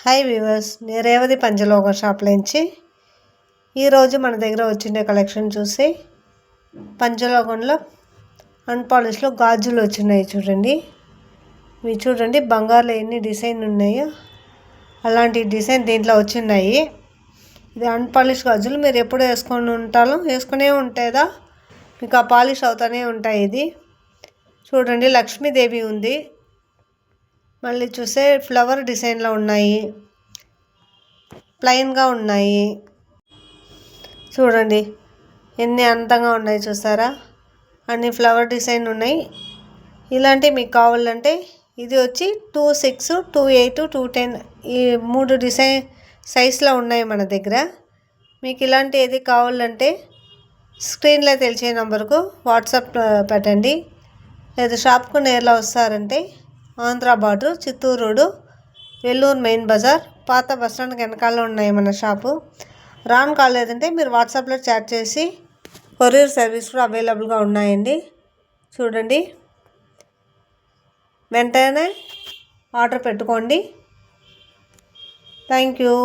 Hi viewers, నేను Revathi పంచలోహ shop నుంచి ఈరోజు మన దగ్గర వచ్చిన కలెక్షన్ చూసి పంచలోహంలో అన్పాలిష్లో గాజులు వచ్చినాయి. చూడండి, ఇవి చూడండి బంగారులో ఎన్ని డిజైన్ ఉన్నాయో అలాంటి డిజైన్ దీంట్లో వచ్చినాయి. ఇది అన్పాలిష్ గాజులు. మీరు ఎప్పుడు వేసుకునే ఉంటాయా, మీకు ఆ పాలిష్ అవుతూనే ఉంటాయి. ఇది చూడండి, లక్ష్మీదేవి ఉంది. మళ్ళీ చూస్తే ఫ్లవర్ డిజైన్లో ఉన్నాయి, ప్లెయిన్గా ఉన్నాయి. చూడండి ఎన్ని అందంగా ఉన్నాయి, చూసారా? అన్ని ఫ్లవర్ డిజైన్ ఉన్నాయి. ఇలాంటివి మీకు కావాలంటే ఇది వచ్చి 2.6, 2.8, 2.10 ఈ 3 డిజైన్ సైజులో ఉన్నాయి మన దగ్గర. మీకు ఇలాంటి ఏది కావాలంటే స్క్రీన్లో తెలిసే నెంబర్కు వాట్సాప్ పెట్టండి, లేదా షాప్కు నేరులో వస్తారంటే Andhra border, Chittoor road, Vellore main బజార్, పాత బస్టాండ్కి వెనకాల ఉన్నాయి మన షాపు. రాను కాలేదంటే మీరు వాట్సాప్లో చాట్ చేసి కొరియర్ సర్వీస్ కూడా అవైలబుల్గా ఉన్నాయండి. చూడండి, వెంటనే ఆర్డర్ పెట్టుకోండి. Thank you.